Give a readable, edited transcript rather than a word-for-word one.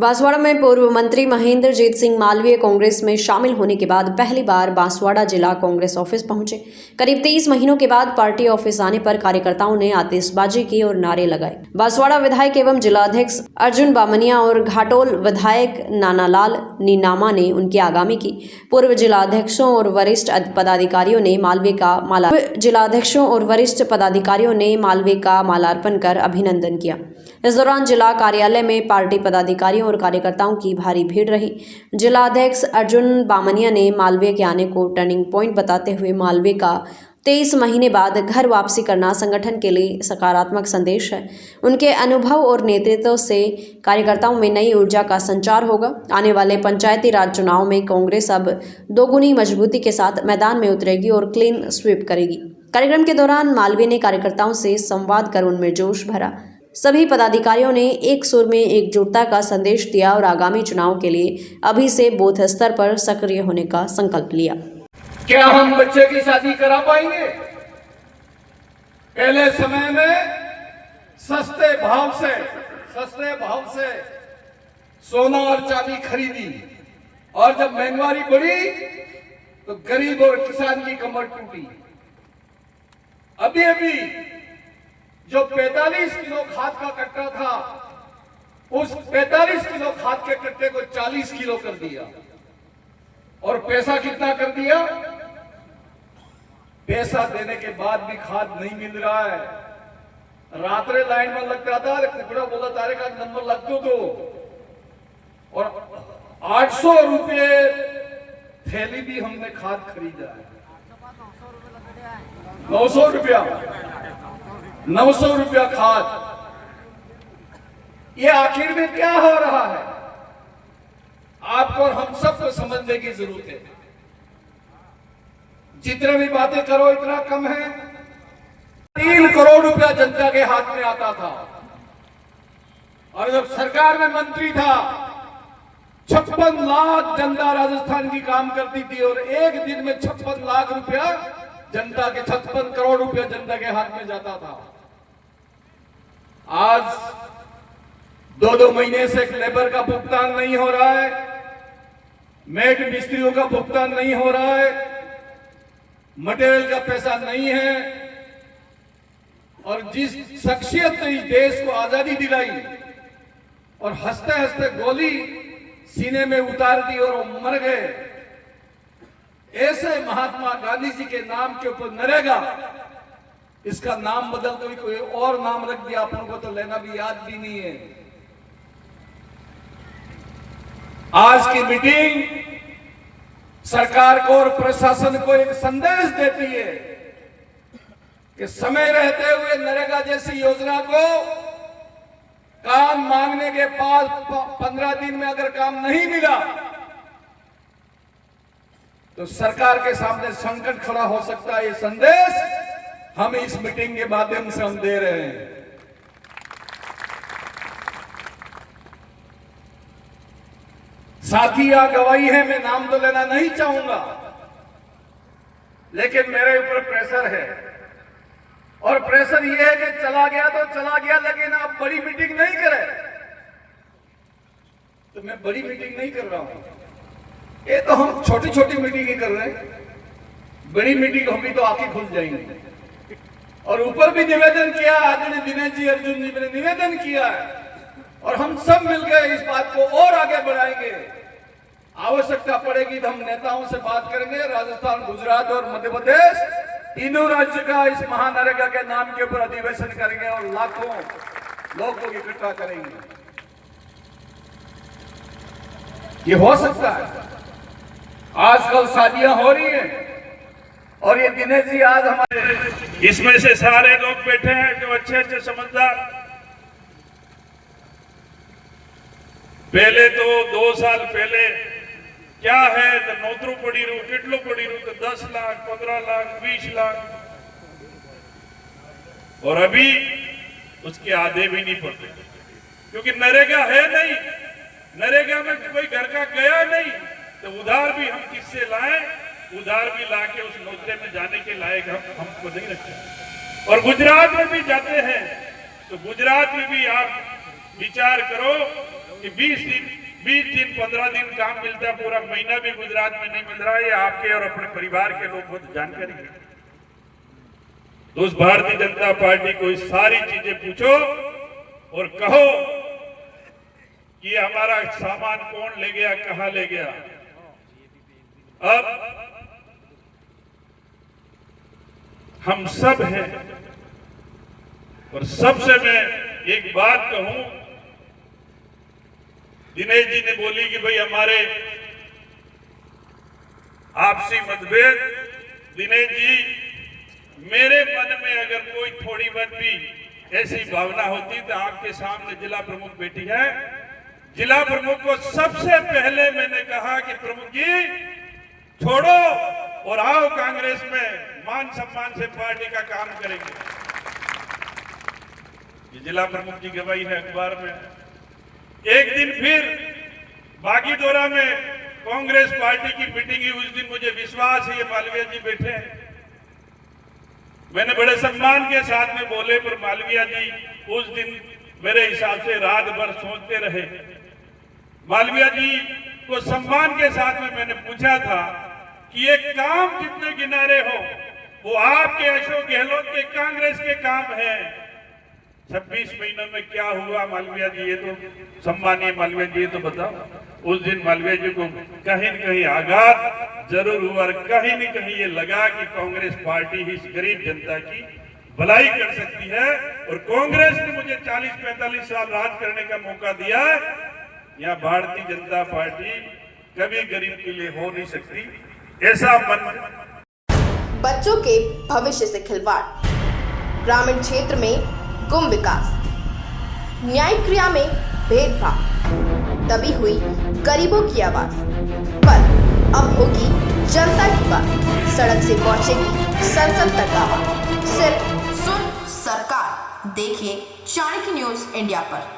बांसवाड़ा में पूर्व मंत्री महेंद्र जीत सिंह मालवीय कांग्रेस में शामिल होने के बाद पहली बार बांसवाड़ा जिला कांग्रेस ऑफिस पहुंचे। करीब 23 महीनों के बाद पार्टी ऑफिस आने पर कार्यकर्ताओं ने आतिशबाजी की और नारे लगाए। बांसवाड़ा विधायक एवं जिलाध्यक्ष अर्जुन बामनिया और घाटोल विधायक नानालाल नीनामा ने उनकी आगामी की। पूर्व जिलाध्यक्षों और वरिष्ठ पदाधिकारियों ने मालवे का मालार्पण कर अभिनंदन किया। इस दौरान जिला कार्यालय में पार्टी पदाधिकारियों और कार्यकर्ताओं की भारी भीड़ रही। जिलाध्यक्ष अर्जुन बामनिया ने मालवीय के आने को टर्निंग पॉइंट बताते हुए मालवीय का 23 महीने बाद घर वापसी करना संगठन के लिए सकारात्मक संदेश है। उनके अनुभव और नेतृत्व से कार्यकर्ताओं में नई ऊर्जा का संचार होगा। आने वाले पंचायती राज चुनाव में कांग्रेस अब दोगुनी मजबूती के साथ मैदान में उतरेगी और क्लीन स्वीप करेगी। कार्यक्रम के दौरान मालवीय ने कार्यकर्ताओं से संवाद कर उनमें जोश भरा। सभी पदाधिकारियों ने एक सुर में एकजुटता का संदेश दिया और आगामी चुनाव के लिए अभी से बूथ स्तर पर सक्रिय होने का संकल्प लिया। क्या हम बच्चे की शादी करा पाएंगे? पहले समय में सस्ते भाव से सोना और चांदी खरीदी, और जब महंगाई बढ़ी तो गरीब और किसान की कमर टूटी। अभी जो 45 किलो खाद का कट्टा था, उस 45 किलो खाद के कट्टे को 40 किलो कर दिया। और पैसा कितना कर दिया? पैसा देने के बाद भी खाद नहीं मिल रहा है। रात्रे लाइन में लगता था, टुकड़ा बोला तारे का नंबर लग दो और 800 रुपये थैली भी हमने खाद खरीदा है। 900 रुपया खाद। ये आखिर में क्या हो रहा है? आपको और हम सबको समझने की जरूरत है। जितने भी बातें करो इतना कम है। 3 करोड़ रुपया जनता के हाथ में आता था, और जब सरकार में मंत्री था 56 लाख जनता राजस्थान की काम करती थी, और एक दिन में 56 लाख रुपया जनता के 56 करोड़ रुपया जनता के हाथ में जाता था। आज 2-2 महीने से लेबर का भुगतान नहीं हो रहा है, मेट मिस्त्रियों का भुगतान नहीं हो रहा है, मटेरियल का पैसा नहीं है। और जिस शख्सियत ने इस देश को आजादी दिलाई और हंसते हंसते गोली सीने में उतार दी और वो मर गए, ऐसे महात्मा गांधी जी के नाम के ऊपर नरेगा, इसका नाम बदल कर कोई और नाम रख दिया, अपन को तो लेना भी याद भी नहीं है। आज की मीटिंग सरकार को और प्रशासन को एक संदेश देती है कि समय रहते हुए नरेगा जैसी योजना को काम मांगने के बाद 15 दिन में अगर काम नहीं मिला तो सरकार के सामने संकट खड़ा हो सकता है। ये संदेश हम इस मीटिंग के माध्यम से हम दे रहे हैं। साथी या गवाही है, मैं नाम तो लेना नहीं चाहूंगा, लेकिन मेरे ऊपर प्रेशर है। और प्रेशर यह है कि चला गया तो चला गया, लेकिन आप बड़ी मीटिंग नहीं करे। तो मैं बड़ी मीटिंग नहीं कर रहा हूं, ये तो हम छोटी छोटी मीटिंग ही कर रहे हैं। बड़ी मीटिंग होगी तो आंखें खुल जाएंगी। और ऊपर भी निवेदन किया, आदरणीय दिनेश जी अर्जुन जी ने निवेदन किया है, और हम सब मिलकर इस बात को और आगे बढ़ाएंगे। आवश्यकता पड़ेगी तो हम नेताओं से बात करेंगे। राजस्थान, गुजरात और मध्य प्रदेश, तीनों राज्य का इस महानरेगा के नाम के ऊपर अधिवेशन करेंगे और लाखों लोगों को इकट्ठा करेंगे। ये हो सकता है। आजकल शादियां हो रही हैं, और ये दिनेश जी आज हमारे इसमें से सारे लोग बैठे हैं जो अच्छे समझदार। पहले तो 2 साल पहले क्या है तो नौतरू पड़ी रू, किटलो पड़ी रू तो 10 लाख, 15 लाख, 20 लाख, और अभी उसके आधे भी नहीं पड़ते, क्योंकि नरेगा है नहीं। नरेगा में कोई घर का गया नहीं, तो उधार भी हम किससे लाएं? उधार भी लाके उस नौकरी में जाने के लायक हमको नहीं रखते। और गुजरात में भी जाते हैं, तो गुजरात में भी आप विचार करो कि 20 दिन 15 दिन काम मिलता है, पूरा महीना भी गुजरात में नहीं मिल रहा है, ये आपके और अपने परिवार के लोग बहुत जानकारी है। तो उस भारतीय जनता पार्टी को इस सारी चीजें पूछो और कहो कि हमारा सामान कौन ले गया, कहां ले गया। अब हम सब हैं और सबसे मैं एक बात कहूं, दिनेश जी ने बोली कि भाई हमारे आपसी मतभेद। दिनेश जी, मेरे मन में अगर कोई थोड़ी बहुत भी ऐसी भावना होती तो आपके सामने जिला प्रमुख बैठी है, जिला प्रमुख को सबसे पहले मैंने कहा कि प्रमुख जी छोड़ो और आओ कांग्रेस में, मान सम्मान से पार्टी का काम करेंगे। ये जिला प्रमुख की गवाही है अखबार में। एक दिन फिर बागीदोरा में कांग्रेस पार्टी की मीटिंग हुई। उस दिन मुझे विश्वास है ये मालवीय जी बैठे हैं, मैंने बड़े सम्मान के साथ में बोले, पर मालवीय जी उस दिन मेरे हिसाब से रात भर सोचते रहे। मालवीय जी को सम्मान के साथ में मैंने पूछा था कि ये काम जितने किनारे हो वो आपके अशोक गहलोत के कांग्रेस के काम है। 26 महीनों में क्या हुआ मालवीय जी, ये तो सम्मानीय मालवीय जी, ये तो बताओ। उस दिन मालवीय जी को कहीं न कहीं आघात जरूर हुआ, कहीं न कहीं ये लगा कि कांग्रेस पार्टी ही इस गरीब जनता की भलाई कर सकती है। और कांग्रेस ने मुझे 40-45 साल राज करने का मौका दिया। यहाँ भारतीय जनता पार्टी कभी गरीब के लिए हो नहीं सकती, ऐसा मन। बच्चों के भविष्य से खिलवाड़, ग्रामीण क्षेत्र में गुम विकास, न्यायिक क्रिया में भेदभाव, तभी हुई गरीबों की आवाज। पर अब होगी जनता की बात, सड़क से पहुंचेगी संसद तक आवाज। सिर्फ सुन सरकार, देखिए चाणक्य न्यूज इंडिया पर।